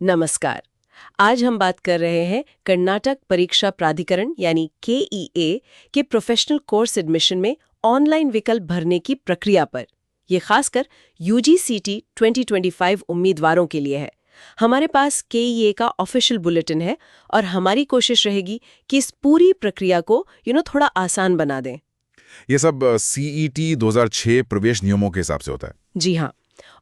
नमस्कार। आज हम बात कर रहे हैं कर्नाटक परीक्षा प्राधिकरण यानी केईए के प्रोफेशनल कोर्स एडमिशन में ऑनलाइन विकल्प भरने की प्रक्रिया पर। ये खासकर यूजीसीटी 2025 उम्मीदवारों के लिए है। हमारे पास केईए का ऑफिशियल बुलेटिन है और हमारी कोशिश रहेगी कि इस पूरी प्रक्रिया को थोड़ा आसान बना दें। ये सब सीईटी 2006 प्रवेश नियमों के हिसाब से होता है। जी हाँ,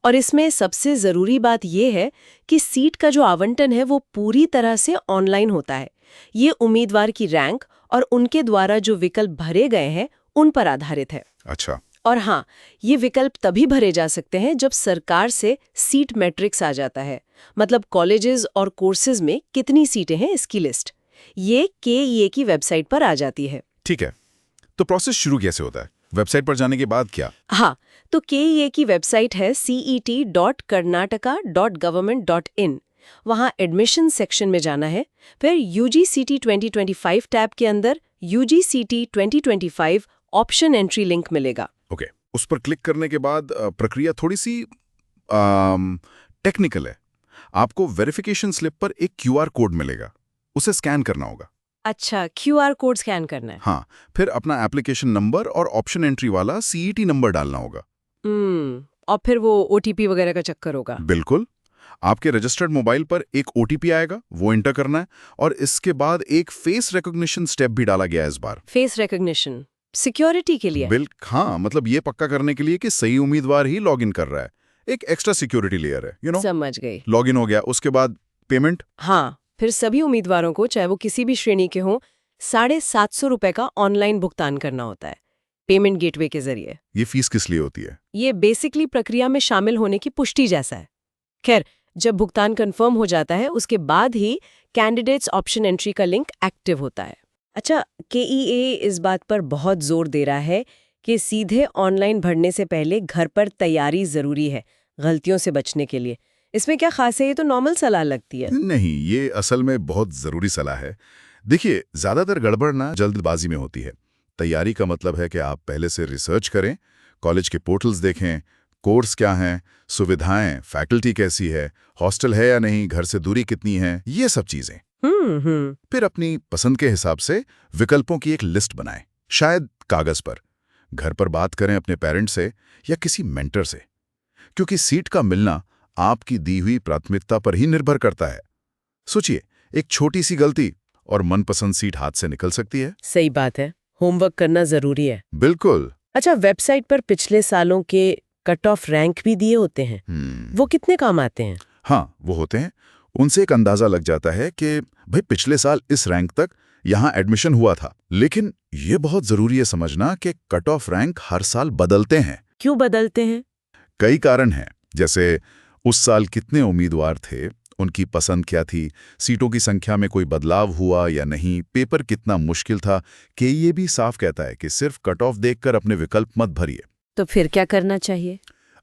और इसमें सबसे ज़रूरी बात यह है कि सीट का जो आवंटन है वो पूरी तरह से ऑनलाइन होता है। ये उम्मीदवार की रैंक और उनके द्वारा जो विकल्प भरे गए हैं उन पर आधारित है। अच्छा। और हाँ, ये विकल्प तभी भरे जा सकते हैं जब सरकार से सीट मैट्रिक्स आ जाता है, मतलब कॉलेजेस और कोर्सेज में कितनी सीटें हैं इसकी लिस्ट। ये केईए की वेबसाइट पर आ जाती है। ठीक है, तो प्रोसेस शुरू कैसे होता है? वेबसाइट पर जाने के बाद क्या? हाँ, तो केईए की वेबसाइट है cet.karnataka.government.in। वहाँ एडमिशन सेक्शन में जाना है, फिर यूजीसीटी 2025 टैब के अंदर यूजीसीटी 2025 ऑप्शन एंट्री लिंक मिलेगा। ओके, उस पर क्लिक करने के बाद प्रक्रिया थोड़ी सी टेक्निकल है। आपको वेरिफिकेशन स्लिप पर एक क्यूआर कोड मिलेगा, उसे स्कैन करना होगा। अच्छा, क्यूआर कोड स्कैन करना है। हाँ, फिर अपना एप्लीकेशन नंबर और ऑप्शन एंट्री वाला सीईटी नंबर डालना होगा। और फिर वो ओटीपी वगैरह का चक्कर होगा। बिल्कुल। आपके रजिस्टर्ड मोबाइल पर एक ओटीपी आएगा, वो एंटर करना है, और इसके बाद एक फेस रिकॉग्निशन स्टेप भी डाला गया है इस बार। फेस रिकॉग्निशन सिक्योरिटी के लिए? हाँ, मतलब ये पक्का करने के लिए कि सही उम्मीदवार ही लॉगिन कर रहा है। एक एक्स्ट्रा सिक्योरिटी लेयर है, समझ गई। लॉगिन हो गया, उसके बाद पेमेंट। हाँ, फिर सभी उम्मीदवारों को, चाहे वो किसी भी श्रेणी के हों, 750 रुपए का ऑनलाइन भुगतान करना होता है पेमेंट गेटवे के जरिए। ये फीस किस लिए होती है? ये बेसिकली प्रक्रिया में शामिल होने की पुष्टि जैसा है। खैर, जब भुगतान कंफर्म हो जाता है उसके बाद ही कैंडिडेट्स ऑप्शन एंट्री का लिंक एक्टिव होता है। अच्छा, केईए इस बात पर बहुत जोर दे रहा है कि सीधे ऑनलाइन भरने से पहले घर पर तैयारी जरूरी है, गलतियों से बचने के लिए। इसमें क्या खास है? ये तो नॉर्मल सलाह लगती है। नहीं, ये असल में बहुत जरूरी सलाह है। देखिए, ज्यादातर गड़बड़ ना जल्दबाजी में होती है। तैयारी का मतलब है कि आप पहले से रिसर्च करें, कॉलेज के पोर्टल्स देखें, कोर्स क्या हैं, सुविधाएं, फैकल्टी कैसी है, हॉस्टल है या नहीं, घर से दूरी कितनी है, ये सब चीजें। फिर अपनी पसंद के हिसाब से विकल्पों की एक लिस्ट बनाएं, शायद कागज पर। घर पर बात करें अपने पेरेंट्स से या किसी मेंटर से, क्योंकि सीट का मिलना आपकी दी हुई प्राथमिकता पर ही निर्भर करता है। सोचिए, एक छोटी सी गलती और मनपसंद सीट हाथ से निकल सकती है। सही बात है, होमवर्क करना जरूरी है। बिल्कुल। अच्छा, वेबसाइट पर पिछले सालों के कट ऑफ रैंक भी दिए होते हैं। वो कितने काम आते हैं? हाँ, वो होते हैं। उनसे एक अंदाजा लग जाता है कि भाई पिछले साल इस रैंक तक यहाँ एडमिशन हुआ था। लेकिन ये बहुत जरूरी है समझना कि कट ऑफ रैंक हर साल बदलते हैं। क्यों बदलते हैं? कई कारण हैं, जैसे उस साल कितने उम्मीदवार थे, उनकी पसंद क्या थी, सीटों की संख्या में कोई बदलाव हुआ या नहीं, पेपर कितना मुश्किल था। कि ये भी साफ कहता है कि सिर्फ कट ऑफ देखकर अपने विकल्प मत भरिए। तो फिर क्या करना चाहिए?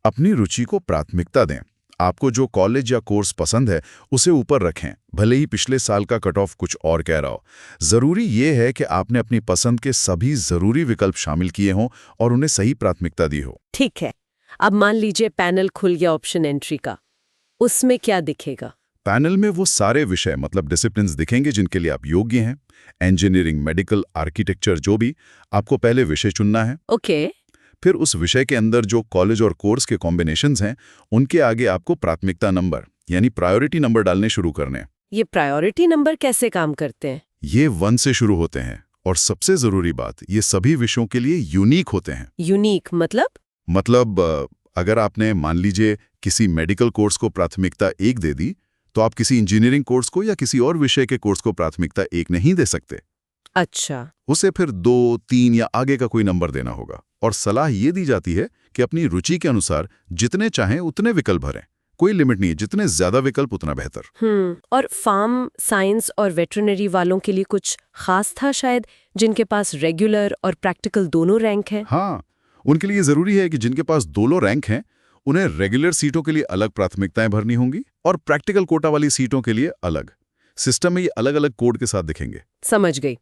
अपनी रुचि को प्राथमिकता दें। आपको जो कॉलेज या कोर्स पसंद है उसे ऊपर रखें, भले ही पिछले साल का कट ऑफ कुछ और कह रहा हो। जरूरी ये है कि आपने अपनी पसंद के सभी जरूरी विकल्प शामिल किए हों और उन्हें सही प्राथमिकता दी हो। ठीक है, अब मान लीजिए पैनल खुल गया ऑप्शन एंट्री का, उसमें क्या दिखेगा? पैनल में वो सारे विषय मतलब डिसिप्लिन्स दिखेंगे जिनके लिए आप योग्य हैं। इंजीनियरिंग, मेडिकल, आर्किटेक्चर, जो भी। आपको पहले विषय चुनना है। ओके। फिर उस विषय के अंदर जो कॉलेज और कोर्स के कॉम्बिनेशंस हैं, उनके आगे आपको प्राथमिकता नंबर यानी प्रायोरिटी नंबर डालने शुरू करने हैं। ये प्रायोरिटी नंबर कैसे काम करते हैं? ये 1 से शुरू होते हैं, और सबसे जरूरी बात, ये सभी विषयों के लिए यूनिक होते हैं। यूनिक मतलब अगर आपने मान लीजिए किसी मेडिकल कोर्स को प्राथमिकता 1 दे दी, तो आप किसी इंजीनियरिंग कोर्स को या किसी और विषय के कोर्स को प्राथमिकता 1 नहीं दे सकते। अच्छा। उसे फिर 2, 3 या आगे का कोई नंबर देना होगा। और सलाह ये दी जाती है कि अपनी रुचि के अनुसार जितने चाहें उतने विकल्प भरें। कोई लिमिट नहीं है, जितने ज्यादा विकल्प उतना बेहतर। और फार्म साइंस और वेटरनरी वालों के लिए कुछ खास था शायद, जिनके पास रेगुलर और प्रैक्टिकल दोनों रैंक हैं? हाँ, उनके लिए जरूरी है कि जिनके पास दोनों रैंक हैं, उन्हें रेगुलर सीटों के लिए अलग प्राथमिकताएं भरनी होंगी और प्रैक्टिकल कोटा वाली सीटों के लिए अलग। सिस्टम में ये अलग अलग कोड के साथ दिखेंगे। समझ गई।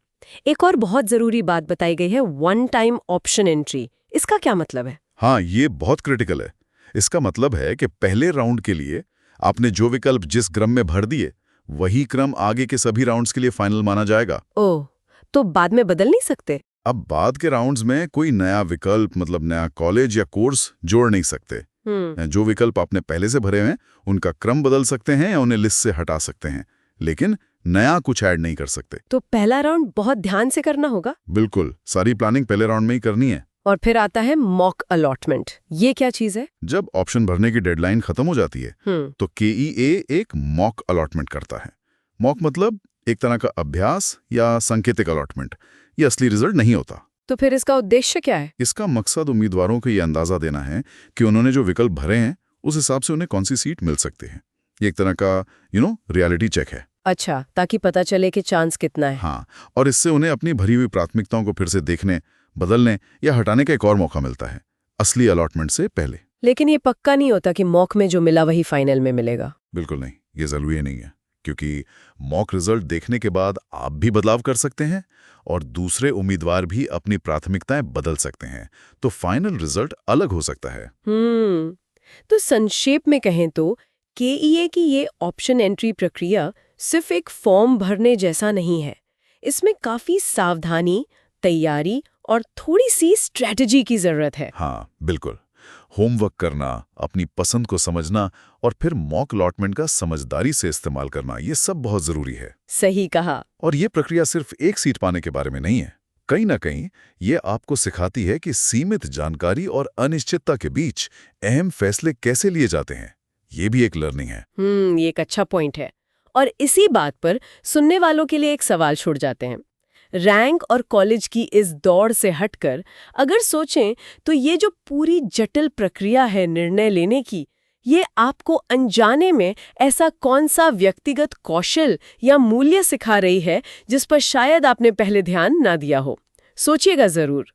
एक और बहुत जरूरी बात बताई गई है, 1 टाइम ऑप्शन एंट्री। इसका क्या मतलब है? हाँ, ये बहुत क्रिटिकल है। इसका मतलब है कि पहले राउंड के लिए आपने जो विकल्प जिस क्रम में भर दिए वही क्रम आगे के सभी राउंड्स के लिए फाइनल माना जाएगा। ओह, तो बाद में बदल नहीं सकते? अब बाद के राउंड्स में कोई नया विकल्प मतलब नया कॉलेज या कोर्स जोड़ नहीं सकते। जो विकल्प आपने पहले से भरे हैं उनका क्रम बदल सकते हैं या उन्हें लिस्ट से हटा सकते हैं, लेकिन नया कुछ ऐड नहीं कर सकते। तो पहला राउंड बहुत ध्यान से करना होगा। बिल्कुल, सारी प्लानिंग पहले राउंड में ही करनी है। और फिर आता है मॉक अलॉटमेंट। ये क्या चीज है? जब ऑप्शन भरने की डेडलाइन खत्म हो जाती है तो KEA एक मॉक अलॉटमेंट करता है। मॉक मतलब एक तरह का अभ्यास या सांकेतिक अलॉटमेंट। ये असली रिजल्ट नहीं होता। तो फिर इसका उद्देश्य क्या है? इसका मकसद उम्मीदवारों को ये अंदाजा देना है कि उन्होंने जो विकल्प भरे हैं उस हिसाब से उन्हें कौन सी सीट मिल सकती है। ये एक तरह का रियलिटी चेक है। अच्छा, ताकि पता चले कि चांस कितना है। हाँ, और इससे उन्हें अपनी भरी हुई प्राथमिकताओं को फिर से देखने, बदलने या हटाने का एक और मौका मिलता है, असली अलॉटमेंट से पहले। लेकिन ये पक्का नहीं होता कि मॉक में जो मिला वही फाइनल में मिलेगा। बिल्कुल नहीं, ये जरूरी नहीं है, क्योंकि मॉक रिजल्ट देखने के बाद आप भी बदलाव कर सकते हैं और दूसरे उम्मीदवार भी अपनी प्राथमिकताएं बदल सकते हैं, तो फाइनल रिजल्ट अलग हो सकता है। तो संक्षेप में कहें तो KEA की ये ऑप्शन एंट्री प्रक्रिया सिर्फ एक फॉर्म भरने जैसा नहीं है। इसमें काफी सावधानी, तैयारी और थोड़ी सी स्ट्रेटजी की जरूरत है। हाँ, बिल्कुल। होमवर्क करना, अपनी पसंद को समझना और फिर मॉक अलॉटमेंट का समझदारी से इस्तेमाल करना, ये सब बहुत जरूरी है। सही कहा। और ये प्रक्रिया सिर्फ एक सीट पाने के बारे में नहीं है। कहीं ना कहीं ये आपको सिखाती है कि सीमित जानकारी और अनिश्चितता के बीच अहम फैसले कैसे लिए जाते हैं। ये भी एक लर्निंग है। ये एक अच्छा पॉइंट है। और इसी बात पर सुनने वालों के लिए एक सवाल छूट जाते हैं। रैंक और कॉलेज की इस दौड़ से हटकर अगर सोचें तो ये जो पूरी जटिल प्रक्रिया है निर्णय लेने की, ये आपको अनजाने में ऐसा कौन सा व्यक्तिगत कौशल या मूल्य सिखा रही है जिस पर शायद आपने पहले ध्यान ना दिया हो। सोचिएगा जरूर।